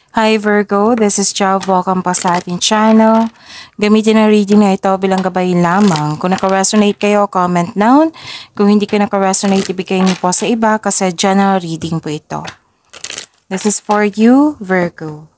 Hi Virgo, this is Job. Welcome pa sa ating channel. Gamitin ang reading na ito bilang gabay lamang. Kung naka-resonate kayo, comment down. Kung hindi ka naka-resonate, ibigay niyo po sa iba kasi general reading po ito. This is for you, Virgo.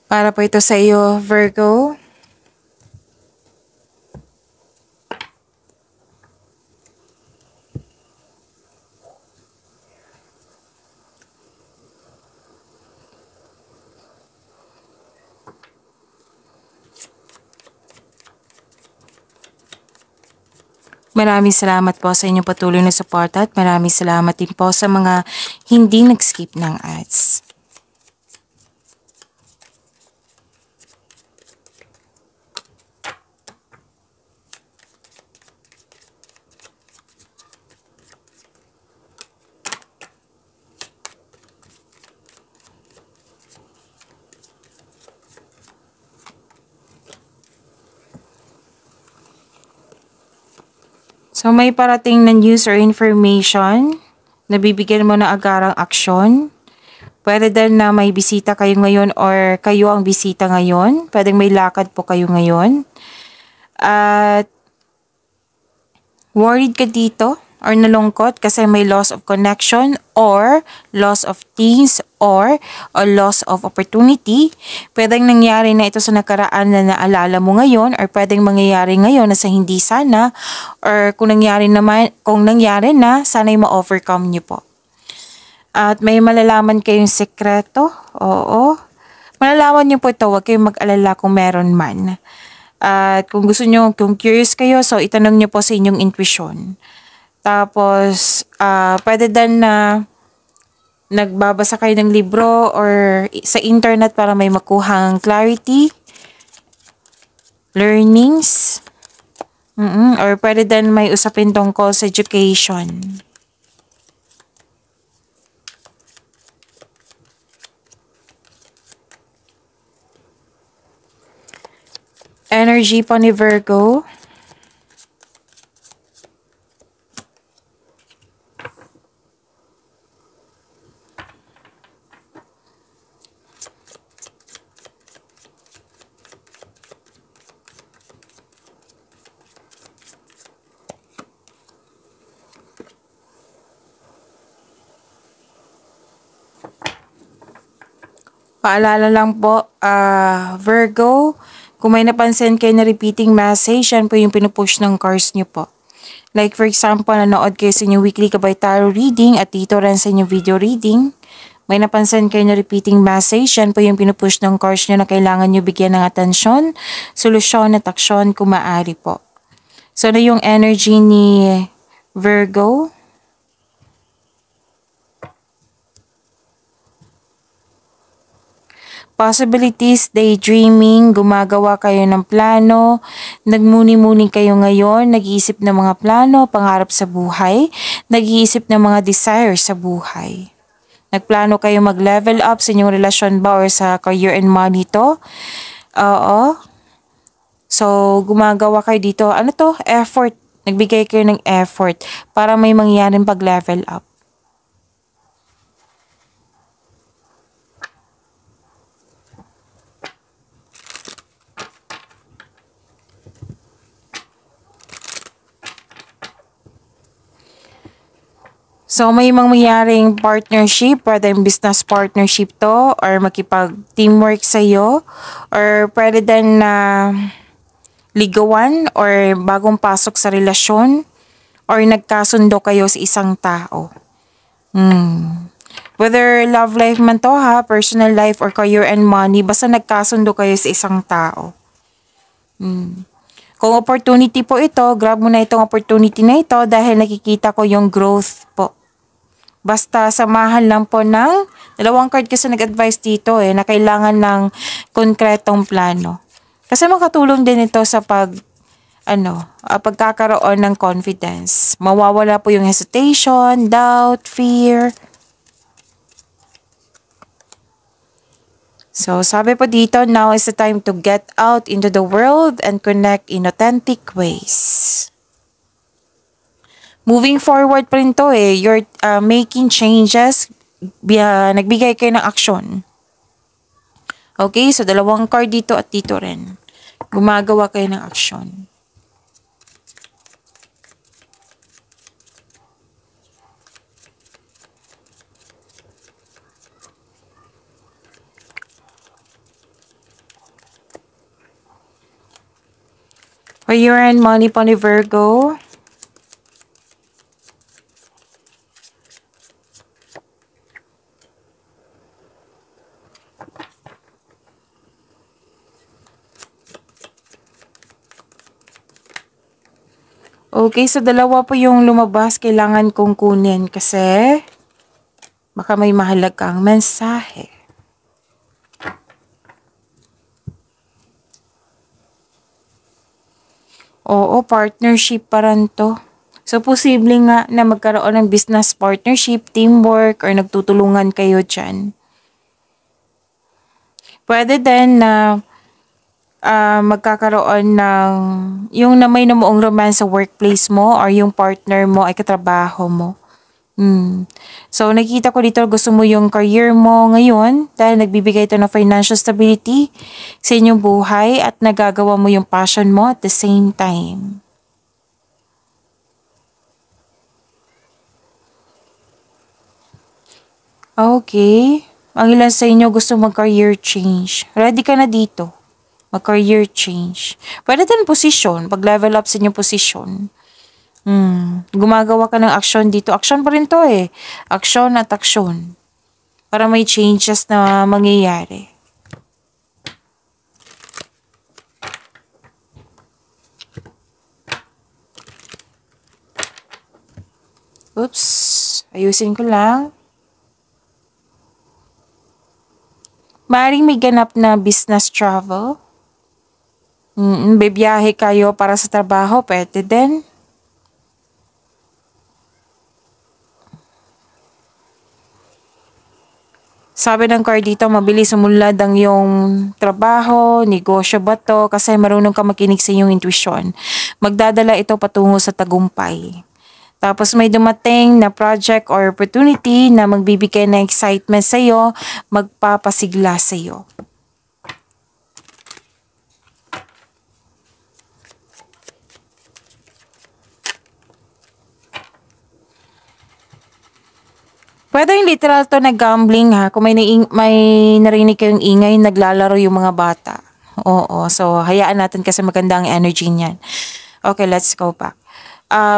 Para po ito sa iyo, Virgo. Maraming salamat po sa inyong patuloy na suporta at maraming salamat din po sa mga hindi nag-skip ng ads. So may parating na news or information na bibigyan mo na agarang aksyon. Pwede din na may bisita kayo ngayon or kayo ang bisita ngayon. Pwedeng may lakad po kayo ngayon. At worried ka dito or nalungkot kasi may loss of connection or loss of things or a loss of opportunity. Pwedeng nangyari na ito sa nakaraan na naalala mo ngayon or pwedeng mangyayari ngayon na sa hindi sana or kung nangyari na, sana'y ma-overcome niyo po. At may malalaman kayong sekreto. Oo. Malalaman niyo po ito. Huwag kayong mag-alala kung meron man. At kung gusto niyo, kung curious kayo, so itanong niyo po sa inyong intuition. Tapos, pwede din na nagbabasa kayo ng libro or sa internet para may makuhang clarity, learnings, or pwede din may usapin tungkol sa education. Energy po ni Virgo. Paalala lang po, Virgo, kung may napansin kayo na repeating message, yan po yung pinupush ng cards nyo po. Like for example, nanood kayo sa inyong weekly Gabay Tarot reading at dito rin sa inyong video reading. May napansin kayo na repeating message, yan po yung pinupush ng cards nyo na kailangan nyo bigyan ng atensyon, solusyon at aksyon kung maaari po. So na yung energy ni Virgo. Possibilities, daydreaming, gumagawa kayo ng plano, nagmuni-muni kayo ngayon, nag-iisip ng mga plano, pangarap sa buhay, nag-iisip ng mga desires sa buhay. Nagplano kayo mag-level up sa inyong relasyon ba or sa career and money to? Oo. So, gumagawa kayo dito. Ano to? Effort. Nagbigay kayo ng effort para may mangyaring pag-level up. So, may mangyaring partnership, pwede yung business partnership to, or makipag-teamwork sa'yo, or pwede din na ligawan, or bagong pasok sa relasyon, or nagkasundo kayo sa isang tao. Whether love life man to ha, personal life or career and money, basta nagkasundo kayo sa isang tao. Kung opportunity po ito, grab mo na itong opportunity na ito dahil nakikita ko yung growth po. Basta samahan lang po ng dalawang card kasi nag-advise dito na kailangan ng konkretong plano. Kasi makatulong din ito sa pagkakaroon ng confidence. Mawawala po yung hesitation, doubt, fear. So, sabi po dito, now is the time to get out into the world and connect in authentic ways. Moving forward pa rin to you're making changes, nagbigay kayo ng aksyon. Okay, so dalawang card dito at dito rin. Gumagawa kayo ng aksyon. Career and money po ni Virgo. Okay, so dalawa po yung lumabas. Kailangan kong kunin kasi baka may mahalagang mensahe. Oo, partnership pa rin to. So, posible nga na magkaroon ng business partnership, teamwork, or nagtutulungan kayo dyan. Pwede din na magkakaroon ng yung na may namuong romance sa workplace mo or yung partner mo ay katrabaho mo. So, nakita ko dito gusto mo yung career mo ngayon dahil nagbibigay ito ng financial stability sa inyong buhay at nagagawa mo yung passion mo at the same time. Okay. Ang ilan sa inyo gusto mag-career change. Ready ka na dito. Mag-career change. Pwede din position. Pag-level up sa inyong position. Gumagawa ka ng action dito. Action pa rin to Action at action. Para may changes na mangyayari. Oops. Ayusin ko lang. Maaaring may ganap na business travel. Bibiyahe kayo para sa trabaho, pwede din. Sabi ng card dito, mabilis umunlad ang yung trabaho, negosyo ba to, kasi marunong ka makinig sa iyong intuition. Magdadala ito patungo sa tagumpay. Tapos may dumating na project or opportunity na magbibigay ng excitement sa iyo, magpapasigla sa iyo. Pwede yung literal to na gambling ha. Kung may narinig kayong ingay, naglalaro yung mga bata. Oo, so hayaan natin kasi maganda ang energy niyan. Okay, let's go back.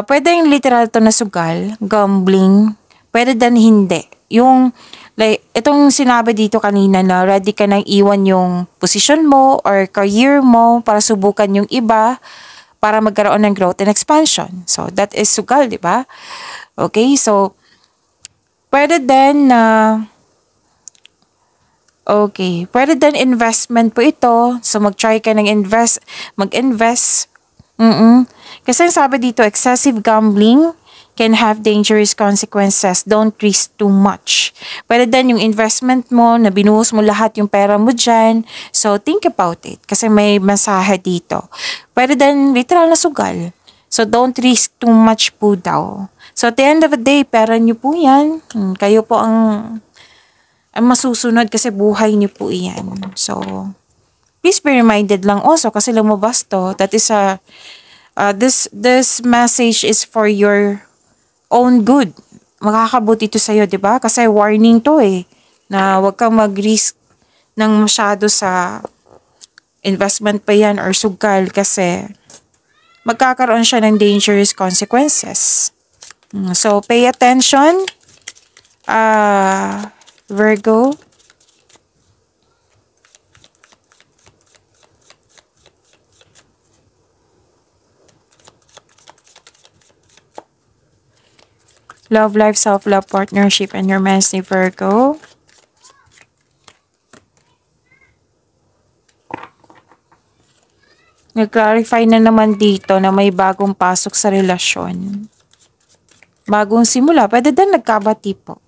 Pwede yung literal to na sugal, gambling. Pwede din hindi. Yung, like, itong sinabi dito kanina na ready ka nang iwan yung position mo or career mo para subukan yung iba para magkaroon ng growth and expansion. So, that is sugal, di ba? Okay, so, pwede din na pwede din investment po ito. So, mag-try ka ng mag-invest. Kasi sabi dito, excessive gambling can have dangerous consequences. Don't risk too much. Pwede din yung investment mo, na binuhos mo lahat yung pera mo dyan. So, think about it. Kasi may mensahe dito. Pwede din literal na sugal. So, don't risk too much po daw. So, at the end of the day, pera nyo po yan. Kayo po ang masusunod kasi buhay nyo po yan. So, please be reminded lang also kasi lumabas to. That is this message is for your own good. Makakabuti ito sa'yo, di ba? Kasi warning to na huwag kang mag-risk ng masyado sa investment pa yan or sugal kasi magkakaroon siya ng dangerous consequences. So, pay attention. Virgo. Love life, self-love, partnership, and romance ni Virgo. Nag-clarify na naman dito na may bagong pasok sa relasyon. Bagong simula. Pwede din nagkabati po.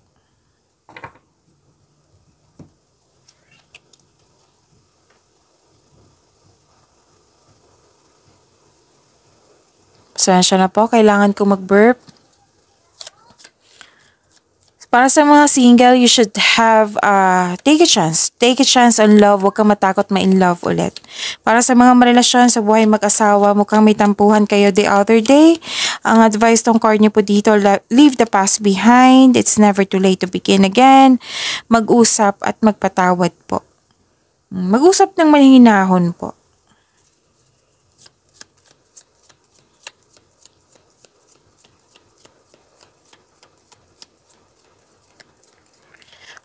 Pasensya na po. Kailangan ko mag-burp. Para sa mga single, you should have, take a chance. Take a chance on love. Huwag kang matakot ma-in love ulit. Para sa mga marelasyon sa buhay mag-asawa, mukhang may tampuhan kayo the other day. Ang advice tong card niyo po dito, leave the past behind. It's never too late to begin again. Mag-usap at magpatawad po. Mag-usap ng mahinahon po.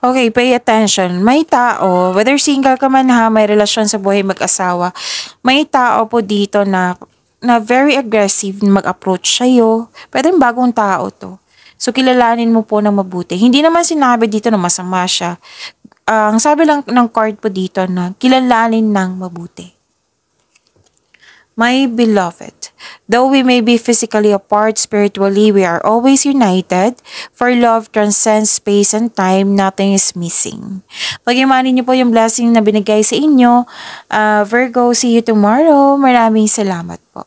Okay, pay attention. May tao, whether single ka man ha, may relasyon sa buhay mag-asawa, may tao po dito na very aggressive mag-approach sa'yo. Pwedeng bagong tao to. So, kilalanin mo po ng mabuti. Hindi naman sinabi dito na masama siya. Ang sabi lang ng card po dito na kilalanin ng mabuti. My beloved, though we may be physically apart, spiritually, we are always united. For love transcends space and time, nothing is missing. Pag-imanin niyo po yung blessing na binigay sa inyo. Virgo, see you tomorrow. Maraming salamat po.